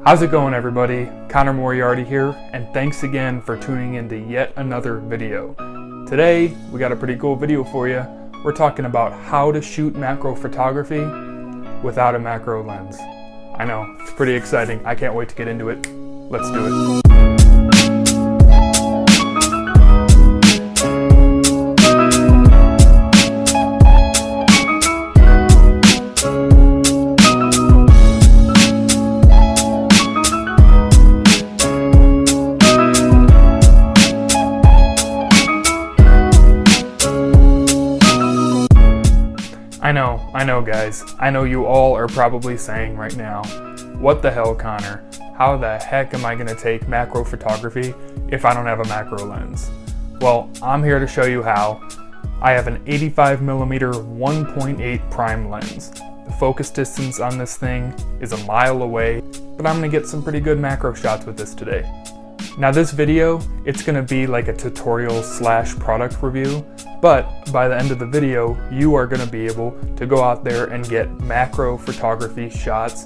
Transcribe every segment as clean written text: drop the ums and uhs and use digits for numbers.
How's it going, everybody? Connor Moriarty here, and thanks again for tuning into yet another video. Today, we got a pretty cool video for you. We're talking about how to shoot macro photography without a macro lens. I know, it's pretty exciting. I can't wait to get into it. Let's do it. I know guys, I know you all are probably saying right now, what the hell, Connor? How the heck am I gonna take macro photography if I don't have a macro lens? Well, I'm here to show you how. I have an 85mm 1.8 prime lens. The focus distance on this thing is a mile away, but I'm gonna get some pretty good macro shots with this today. Now this video, it's gonna be like a tutorial / product review, but by the end of the video, you are gonna be able to go out there and get macro photography shots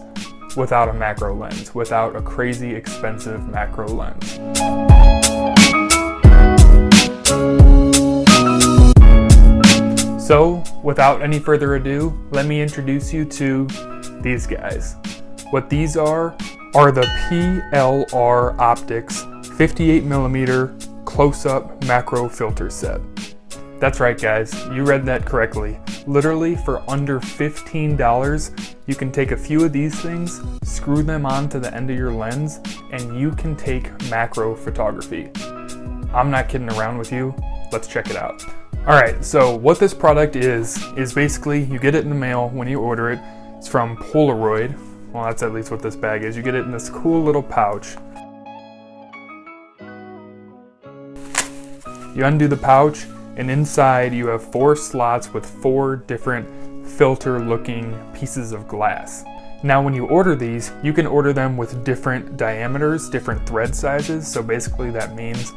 without a macro lens, without a crazy expensive macro lens. So, without any further ado, let me introduce you to these guys. What these are the PLR Optics 58mm close-up macro filter set. That's right guys, you read that correctly. Literally for under $15, you can take a few of these things, screw them onto the end of your lens, and you can take macro photography. I'm not kidding around with you, let's check it out. Alright, so what this product is basically you get it in the mail when you order it. It's from Polaroid. Well, that's at least what this bag is. You get it in this cool little pouch. You undo the pouch, and inside you have 4 slots with 4 different filter looking pieces of glass. Now when you order these, you can order them with different diameters, different thread sizes. So basically that means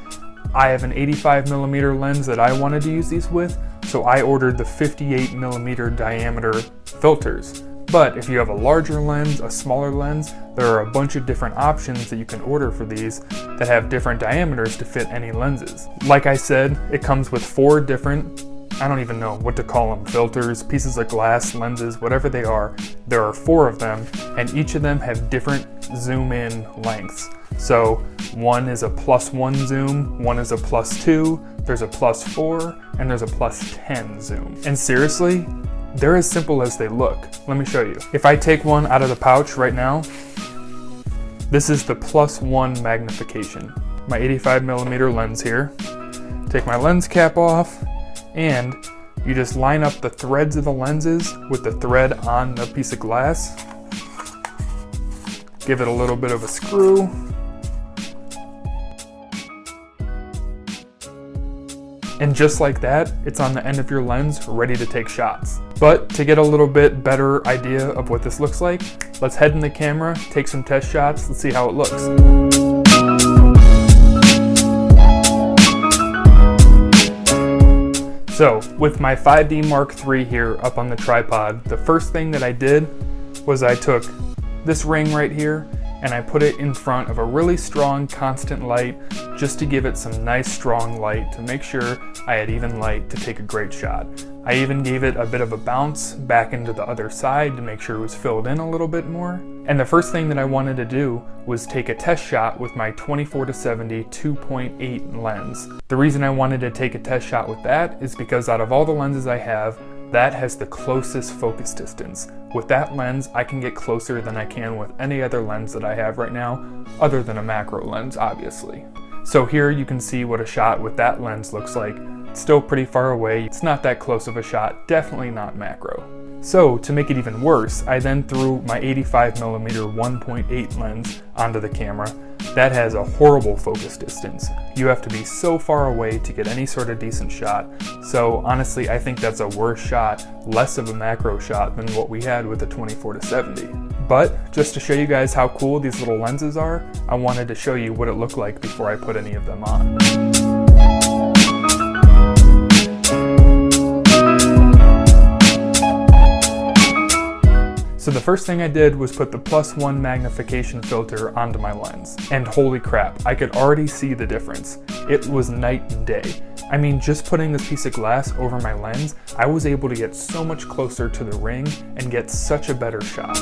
I have an 85mm lens that I wanted to use these with, so I ordered the 58mm diameter filters. But if you have a larger lens, a smaller lens, there are a bunch of different options that you can order for these that have different diameters to fit any lenses. Like I said, it comes with 4 different, I don't even know what to call them, filters, pieces of glass, lenses, whatever they are. There are 4 of them, and each of them have different zoom in lengths. So one is a +1 zoom, one is a +2, there's a +4, and there's a +10 zoom. And seriously, they're as simple as they look. Let me show you. If I take one out of the pouch right now, this is the +1 magnification. My 85mm lens here. Take my lens cap off, and you just line up the threads of the lenses with the thread on the piece of glass. Give it a little bit of a screw. And just like that, it's on the end of your lens, ready to take shots. But to get a little bit better idea of what this looks like, let's head in the camera, take some test shots, let's see how it looks. So, with my 5D Mark III here up on the tripod, the first thing that I did was I took this ring right here and I put it in front of a really strong constant light just to give it some nice strong light to make sure I had even light to take a great shot. I even gave it a bit of a bounce back into the other side to make sure it was filled in a little bit more. And the first thing that I wanted to do was take a test shot with my 24-70 2.8 lens. The reason I wanted to take a test shot with that is because out of all the lenses I have, that has the closest focus distance. With that lens, I can get closer than I can with any other lens that I have right now, other than a macro lens, obviously. So here you can see what a shot with that lens looks like. It's still pretty far away, it's not that close of a shot, definitely not macro. So to make it even worse, I then threw my 85mm 1.8 lens onto the camera. That has a horrible focus distance. You have to be so far away to get any sort of decent shot. So honestly, I think that's a worse shot, less of a macro shot than what we had with the 24-70. But just to show you guys how cool these little lenses are, I wanted to show you what it looked like before I put any of them on. So the first thing I did was put the +1 magnification filter onto my lens. And holy crap, I could already see the difference. It was night and day. I mean, just putting this piece of glass over my lens, I was able to get so much closer to the ring and get such a better shot.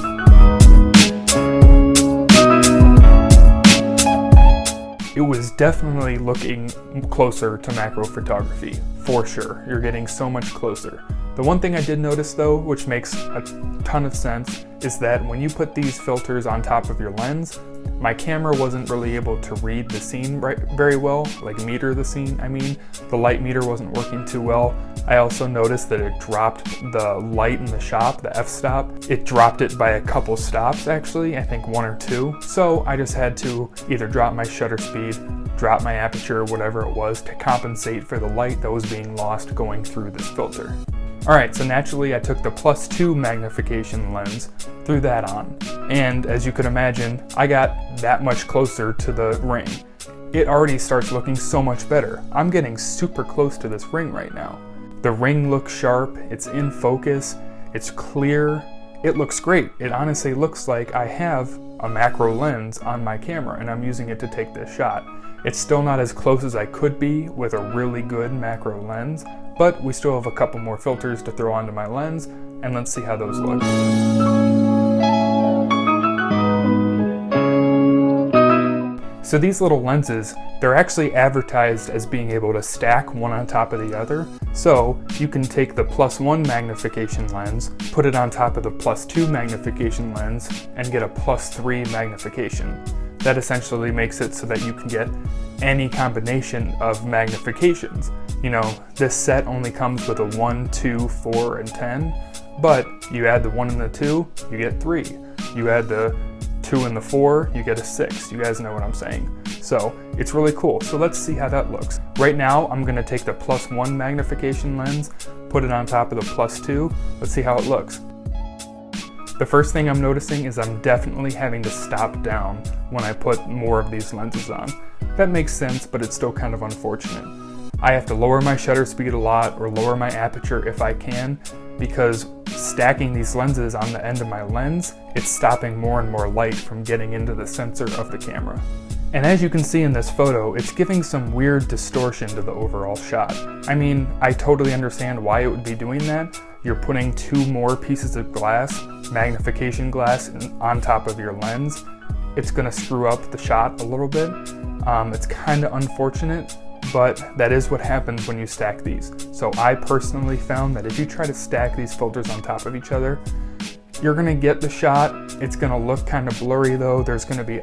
It was definitely looking closer to macro photography, for sure. You're getting so much closer. The one thing I did notice though, which makes a ton of sense, is that when you put these filters on top of your lens, my camera wasn't really able to read the scene very well, like meter the scene, I mean. The light meter wasn't working too well. I also noticed that it dropped the light in the shop, the f-stop. It dropped it by a couple stops actually, I think 1 or 2. So I just had to either drop my shutter speed, drop my aperture, whatever it was, to compensate for the light that was being lost going through this filter. Alright, so naturally I took the +2 magnification lens, threw that on, and as you could imagine, I got that much closer to the ring. It already starts looking so much better. I'm getting super close to this ring right now. The ring looks sharp, it's in focus, it's clear, it looks great. It honestly looks like I have a macro lens on my camera and I'm using it to take this shot. It's still not as close as I could be with a really good macro lens, but we still have a couple more filters to throw onto my lens, and let's see how those look. So these little lenses, they're actually advertised as being able to stack one on top of the other. So you can take the +1 magnification lens, put it on top of the +2 magnification lens, and get a +3 magnification. That essentially makes it so that you can get any combination of magnifications. You know, this set only comes with a 1, 2, 4, and 10, but you add the 1 and the 2, you get 3. You add the 2 and the 4, you get a 6. You guys know what I'm saying. So it's really cool. So let's see how that looks. Right now, I'm gonna take the +1 magnification lens, put it on top of the +2. Let's see how it looks. The first thing I'm noticing is I'm definitely having to stop down when I put more of these lenses on. That makes sense, but it's still kind of unfortunate. I have to lower my shutter speed a lot or lower my aperture if I can, because stacking these lenses on the end of my lens, it's stopping more and more light from getting into the sensor of the camera. And as you can see in this photo, it's giving some weird distortion to the overall shot. I mean, I totally understand why it would be doing that. You're putting 2 more pieces of glass, magnification glass, on top of your lens. It's gonna screw up the shot a little bit. It's kind of unfortunate, but that is what happens when you stack these. So I personally found that if you try to stack these filters on top of each other, you're gonna get the shot. It's gonna look kind of blurry though. There's gonna be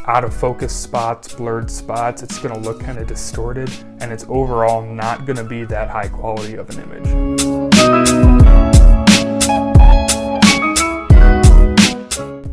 out of focus spots, blurred spots. It's gonna look kind of distorted, and it's overall not gonna be that high quality of an image.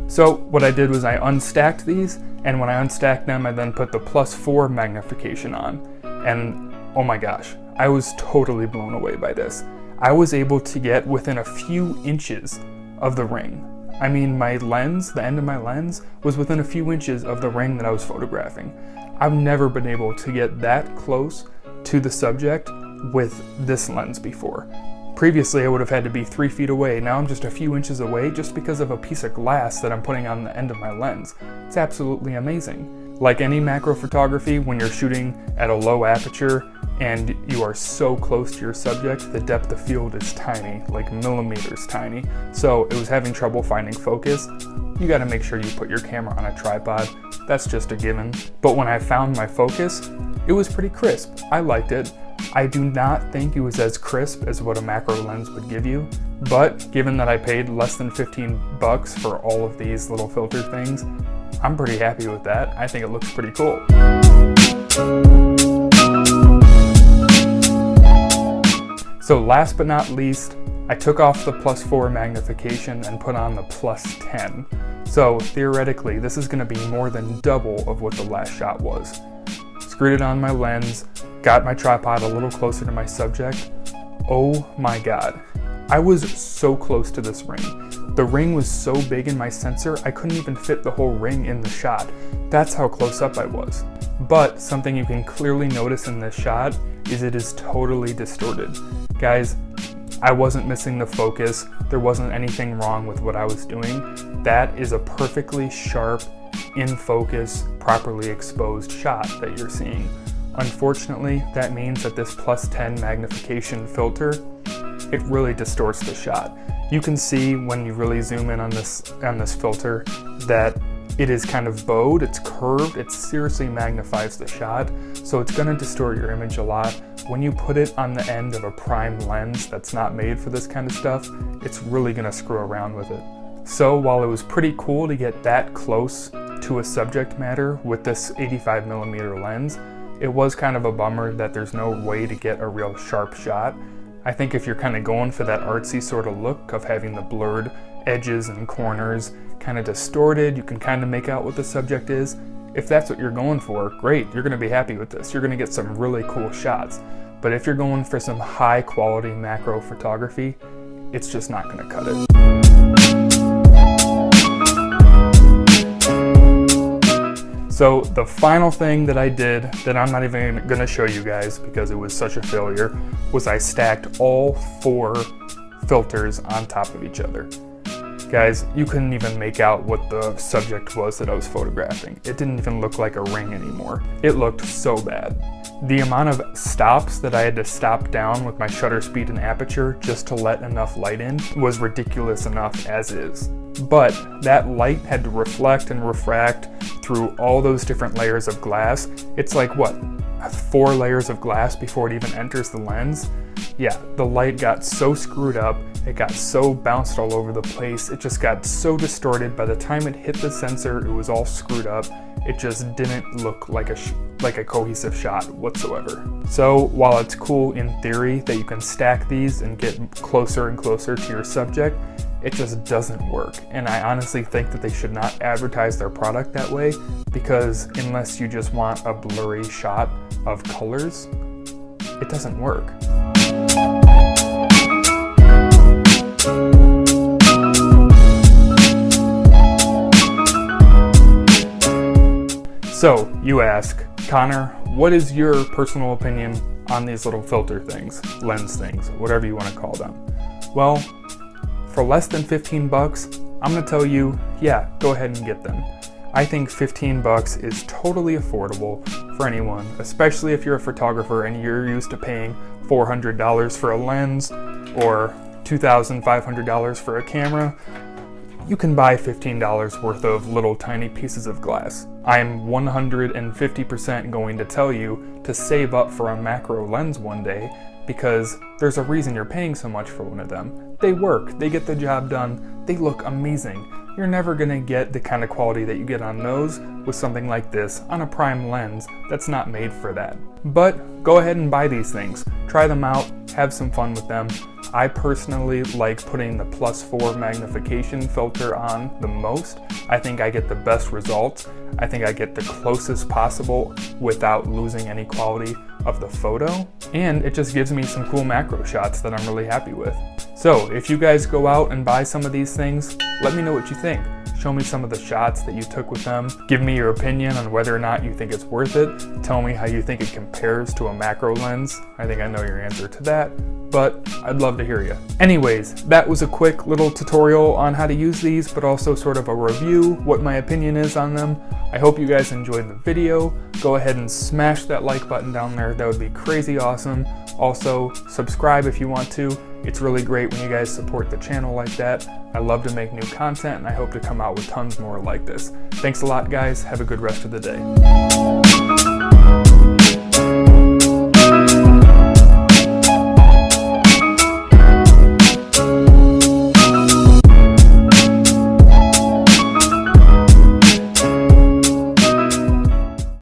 So what I did was I unstacked these, and when I unstacked them, I then put the +4 magnification on. And oh my gosh, I was totally blown away by this. I was able to get within a few inches of the ring. I mean, my lens, the end of my lens, was within a few inches of the ring that I was photographing. I've never been able to get that close to the subject with this lens before. Previously, I would have had to be 3 feet away. Now I'm just a few inches away just because of a piece of glass that I'm putting on the end of my lens. It's absolutely amazing. Like any macro photography, when you're shooting at a low aperture and you are so close to your subject, the depth of field is tiny, like millimeters tiny. So it was having trouble finding focus. You gotta make sure you put your camera on a tripod. That's just a given. But when I found my focus, it was pretty crisp. I liked it. I do not think it was as crisp as what a macro lens would give you, but given that I paid less than 15 bucks for all of these little filter things, I'm pretty happy with that. I think it looks pretty cool. So last but not least, I took off the +4 magnification and put on the +10. So theoretically, this is gonna be more than double of what the last shot was. Screwed it on my lens, got my tripod a little closer to my subject. Oh my God. I was so close to this ring. The ring was so big in my sensor, I couldn't even fit the whole ring in the shot. That's how close up I was. But something you can clearly notice in this shot is it is totally distorted. Guys, I wasn't missing the focus. There wasn't anything wrong with what I was doing. That is a perfectly sharp, in focus, properly exposed shot that you're seeing. Unfortunately, that means that this +10 magnification filter, it really distorts the shot. You can see when you really zoom in on this filter that it is kind of bowed, it's curved, it seriously magnifies the shot, so it's going to distort your image a lot. When you put it on the end of a prime lens that's not made for this kind of stuff, it's really going to screw around with it. So while it was pretty cool to get that close to a subject matter with this 85mm lens, it was kind of a bummer that there's no way to get a real sharp shot. I think if you're kind of going for that artsy sort of look of having the blurred edges and corners kind of distorted, you can kind of make out what the subject is. If that's what you're going for, great, you're going to be happy with this. You're going to get some really cool shots. But if you're going for some high quality macro photography, it's just not going to cut it. So the final thing that I did that I'm not even going to show you guys because it was such a failure was I stacked all 4 filters on top of each other. Guys, you couldn't even make out what the subject was that I was photographing. It didn't even look like a ring anymore. It looked so bad. The amount of stops that I had to stop down with my shutter speed and aperture just to let enough light in was ridiculous enough as is. But that light had to reflect and refract through all those different layers of glass. It's like, what, 4 layers of glass before it even enters the lens? Yeah, the light got so screwed up, it got so bounced all over the place, it just got so distorted. By the time it hit the sensor, it was all screwed up. It just didn't look like a cohesive shot whatsoever. So while it's cool in theory that you can stack these and get closer and closer to your subject, it just doesn't work. And I honestly think that they should not advertise their product that way, because unless you just want a blurry shot of colors, it doesn't work. So you ask, Connor, what is your personal opinion on these little filter things, lens things, whatever you want to call them? Well, for less than 15 bucks, I'm gonna tell you, yeah, go ahead and get them. I think 15 bucks is totally affordable for anyone, especially if you're a photographer and you're used to paying $400 for a lens or $2,500 for a camera. You can buy $15 worth of little tiny pieces of glass. I'm 150% going to tell you to save up for a macro lens one day, because there's a reason you're paying so much for one of them. They work, they get the job done, they look amazing. You're never gonna get the kind of quality that you get on those with something like this on a prime lens that's not made for that. But go ahead and buy these things. Try them out, have some fun with them. I personally like putting the +4 magnification filter on the most. I think I get the best results. I think I get the closest possible without losing any quality of the photo. And it just gives me some cool macro shots that I'm really happy with. So if you guys go out and buy some of these things, let me know what you think. Show me some of the shots that you took with them. Give me your opinion on whether or not you think it's worth it. Tell me how you think it compares to a macro lens. I think I know your answer to that, but I'd love to hear you. Anyways, that was a quick little tutorial on how to use these, but also sort of a review, what my opinion is on them. I hope you guys enjoyed the video. Go ahead and smash that like button down there. That would be crazy awesome. Also, subscribe if you want to. It's really great when you guys support the channel like that. I love to make new content, and I hope to come out with tons more like this. Thanks a lot, guys. Have a good rest of the day.